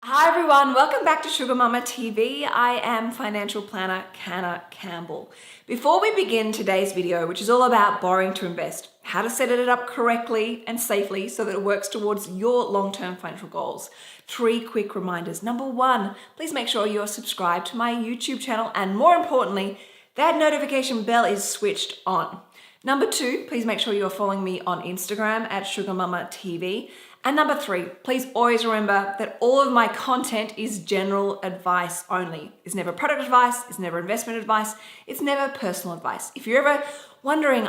Hi everyone, welcome back to Sugar Mama TV. I am financial planner Canna Campbell. Before we begin today's video, which is all about borrowing to invest, how to set it up correctly and safely so that it works towards your long-term financial goals, 3 quick reminders. Number 1, please make sure you're subscribed to my YouTube channel, and more importantly, that notification bell is switched on. Number 2, please make sure you're following me on Instagram at SUGARMAMMA'S. And number 3, please always remember that all of my content is general advice only. It's never product advice, it's never investment advice, it's never personal advice. If you're ever wondering,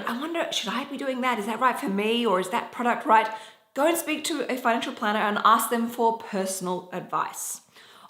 should I be doing that? Is that right for me, or is that product right? Go and speak to a financial planner and ask them for personal advice.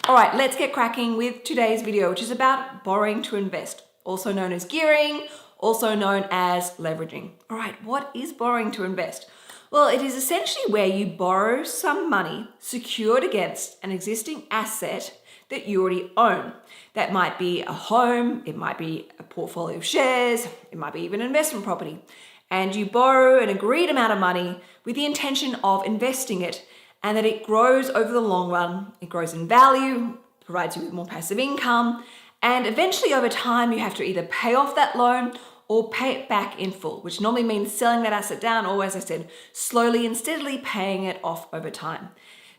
All right, let's get cracking with today's video, which is about borrowing to invest, also known as gearing, also known as leveraging. All right, what is borrowing to invest? Well, it is essentially where you borrow some money secured against an existing asset that you already own. That might be a home, it might be a portfolio of shares, it might be even an investment property. And you borrow an agreed amount of money with the intention of investing it, and that it grows over the long run. It grows in value, provides you with more passive income, and eventually over time you have to either pay off that loan or pay it back in full, which normally means selling that asset down, or as I said, slowly and steadily paying it off over time.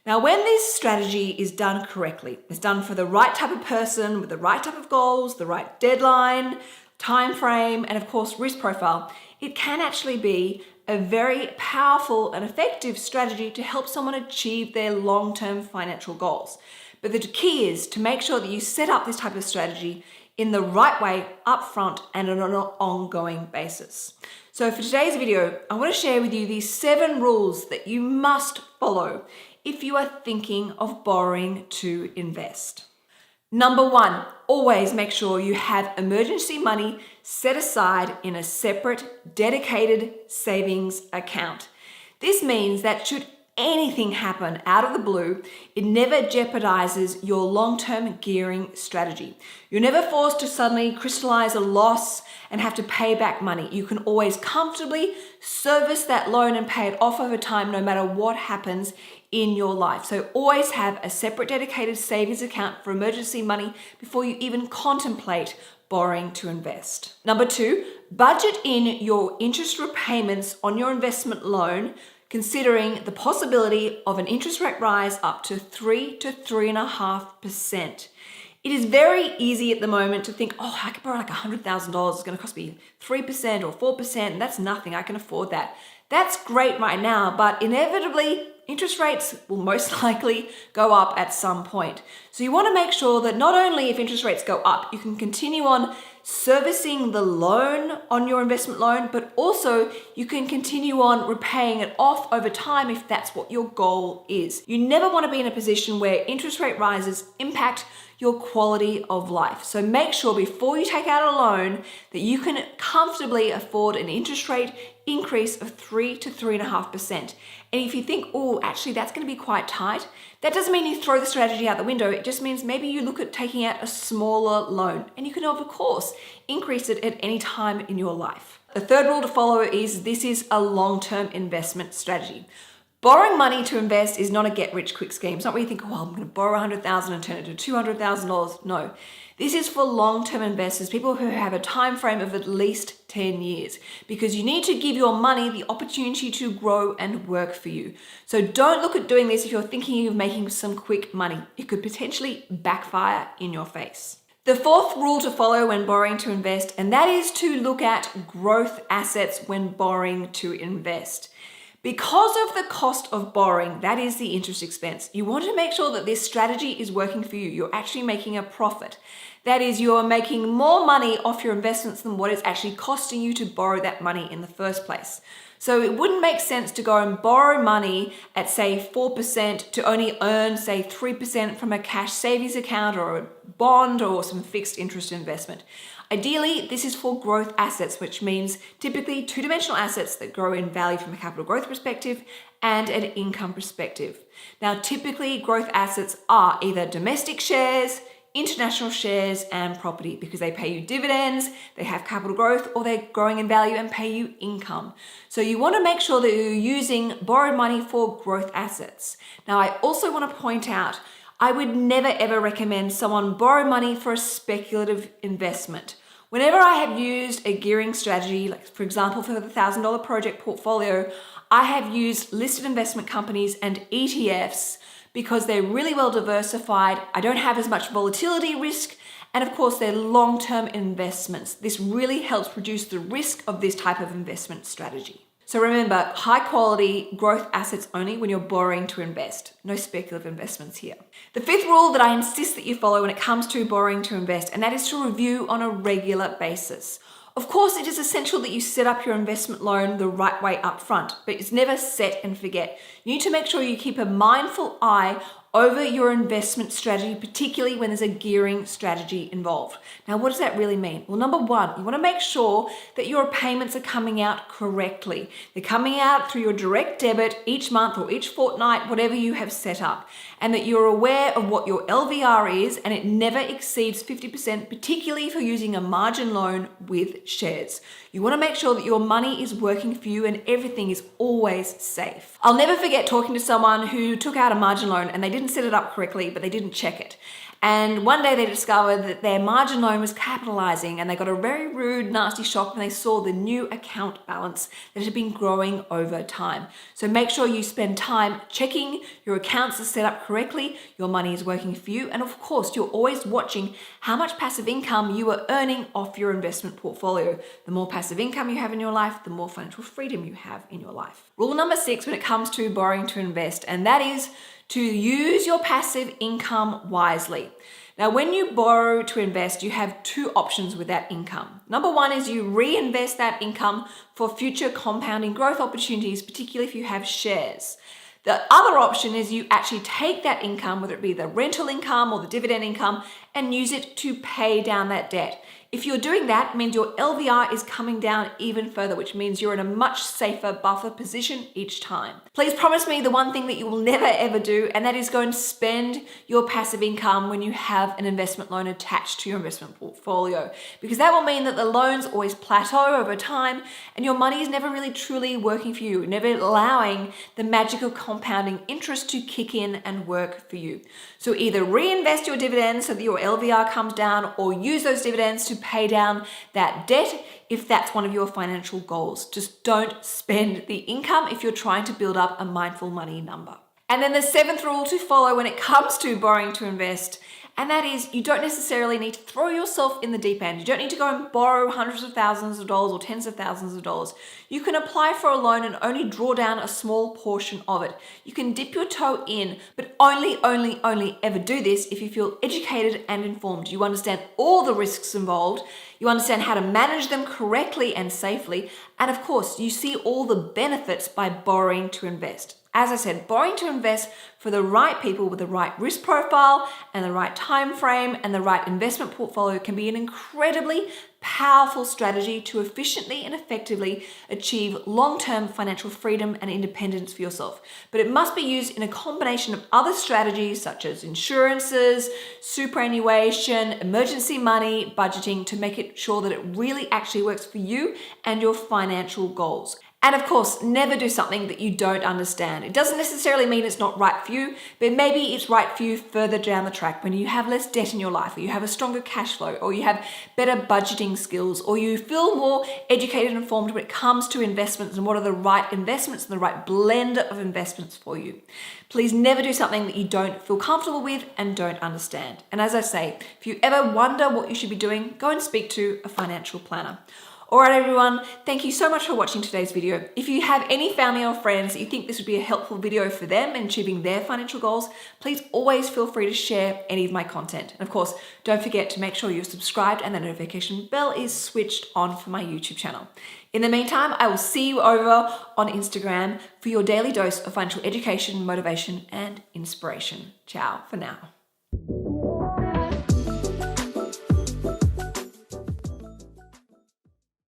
Now, when this strategy is done correctly, it's done for the right type of person with the right type of goals, the right deadline, time frame, and of course, risk profile, it can actually be a very powerful and effective strategy to help someone achieve their long-term financial goals. But the key is to make sure that you set up this type of strategy in the right way, upfront, and on an ongoing basis. So for today's video, I want to share with you these 7 rules that you must follow if you are thinking of borrowing to invest. Number 1, always make sure you have emergency money set aside in a separate, dedicated savings account. This means that should anything happen out of the blue, it never jeopardizes your long-term gearing strategy. You're never forced to suddenly crystallize a loss and have to pay back money. You can always comfortably service that loan and pay it off over time, no matter what happens in your life. So always have a separate dedicated savings account for emergency money before you even contemplate borrowing to invest. Number 2, budget in your interest repayments on your investment loan, considering the possibility of an interest rate rise up to 3 to 3.5%. It is very easy at the moment to think, I could borrow like $100,000, it's going to cost me 3% or 4%, and that's nothing, I can afford that. That's great right now, but inevitably, interest rates will most likely go up at some point. So you want to make sure that not only if interest rates go up, you can continue on servicing the loan on your investment loan, but also you can continue on repaying it off over time if that's what your goal is. You never want to be in a position where interest rate rises impact your quality of life. So make sure before you take out a loan that you can comfortably afford an interest rate increase of 3 to 3.5%. And if you think, actually that's going to be quite tight, that doesn't mean you throw the strategy out the window. It just means maybe you look at taking out a smaller loan, and you can of course increase it at any time in your life. The third rule to follow is this is a long-term investment strategy. Borrowing money to invest is not a get-rich-quick scheme. It's not where you think, I'm going to borrow $100,000 and turn it to $200,000. No, this is for long-term investors, people who have a time frame of at least 10 years, because you need to give your money the opportunity to grow and work for you. So don't look at doing this if you're thinking of making some quick money. It could potentially backfire in your face. The fourth rule to follow when borrowing to invest, and that is to look at growth assets when borrowing to invest. Because of the cost of borrowing, that is the interest expense, you want to make sure that this strategy is working for you. You're actually making a profit. That is, you're making more money off your investments than what it's actually costing you to borrow that money in the first place. So it wouldn't make sense to go and borrow money at, say, 4% to only earn, say, 3% from a cash savings account or a bond or some fixed interest investment. Ideally, this is for growth assets, which means typically two-dimensional assets that grow in value from a capital growth perspective and an income perspective. Now, typically growth assets are either domestic shares, international shares and property because they pay you dividends, they have capital growth, or they're growing in value and pay you income. So you want to make sure that you're using borrowed money for growth assets. Now, I also want to point out, I would never ever recommend someone borrow money for a speculative investment. Whenever I have used a gearing strategy, like for example, for the $1,000 project portfolio, I have used listed investment companies and ETFs because they're really well diversified. I don't have as much volatility risk. And of course, they're long-term investments. This really helps reduce the risk of this type of investment strategy. So remember, high quality growth assets only when you're borrowing to invest. No speculative investments here. The fifth rule that I insist that you follow when it comes to borrowing to invest, and that is to review on a regular basis. Of course, it is essential that you set up your investment loan the right way up front, but it's never set and forget. You need to make sure you keep a mindful eye over your investment strategy, particularly when there's a gearing strategy involved. Now, what does that really mean? Well, number one, you want to make sure that your payments are coming out correctly. They're coming out through your direct debit each month or each fortnight, whatever you have set up, and that you're aware of what your LVR is and it never exceeds 50%, particularly if you're using a margin loan with shares. You want to make sure that your money is working for you and everything is always safe. I'll never forget talking to someone who took out a margin loan and they didn't set it up correctly, but they didn't check it. And one day they discovered that their margin loan was capitalizing and they got a very rude, nasty shock when they saw the new account balance that had been growing over time. So make sure you spend time checking your accounts are set up correctly, your money is working for you, and of course, you're always watching how much passive income you are earning off your investment portfolio. The more passive income you have in your life, the more financial freedom you have in your life. Rule number 6 when it comes to borrowing to invest, and that is to use your passive income wisely. Now, when you borrow to invest, you have two options with that income. Number one is you reinvest that income for future compounding growth opportunities, particularly if you have shares. The other option is you actually take that income, whether it be the rental income or the dividend income, and use it to pay down that debt. If you're doing that, it means your LVR is coming down even further, which means you're in a much safer buffer position each time. Please promise me the one thing that you will never ever do, and that is go and spend your passive income when you have an investment loan attached to your investment portfolio, because that will mean that the loans always plateau over time and your money is never really truly working for you, never allowing the magical compounding interest to kick in and work for you. So either reinvest your dividends so that your LVR comes down, or use those dividends to pay down that debt if that's one of your financial goals. Just don't spend the income if you're trying to build up a mindful money number. And then the 7th rule to follow when it comes to borrowing to invest, and that is you don't necessarily need to throw yourself in the deep end. You don't need to go and borrow hundreds of thousands of dollars or tens of thousands of dollars. You can apply for a loan and only draw down a small portion of it. You can dip your toe in, but only ever do this if you feel educated and informed. You understand all the risks involved. You understand how to manage them correctly and safely. And of course, you see all the benefits by borrowing to invest. As I said, borrowing to invest for the right people with the right risk profile and the right time frame and the right investment portfolio can be an incredibly powerful strategy to efficiently and effectively achieve long-term financial freedom and independence for yourself. But it must be used in a combination of other strategies such as insurances, superannuation, emergency money, budgeting to make it sure that it really actually works for you and your financial goals. And of course, never do something that you don't understand. It doesn't necessarily mean it's not right for you, but maybe it's right for you further down the track when you have less debt in your life, or you have a stronger cash flow, or you have better budgeting skills, or you feel more educated and informed when it comes to investments and what are the right investments and the right blend of investments for you. Please never do something that you don't feel comfortable with and don't understand. And as I say, if you ever wonder what you should be doing, go and speak to a financial planner. All right, everyone, thank you so much for watching today's video. If you have any family or friends that you think this would be a helpful video for them in achieving their financial goals, please always feel free to share any of my content. And of course, don't forget to make sure you're subscribed and the notification bell is switched on for my YouTube channel. In the meantime, I will see you over on Instagram for your daily dose of financial education, motivation, and inspiration. Ciao for now.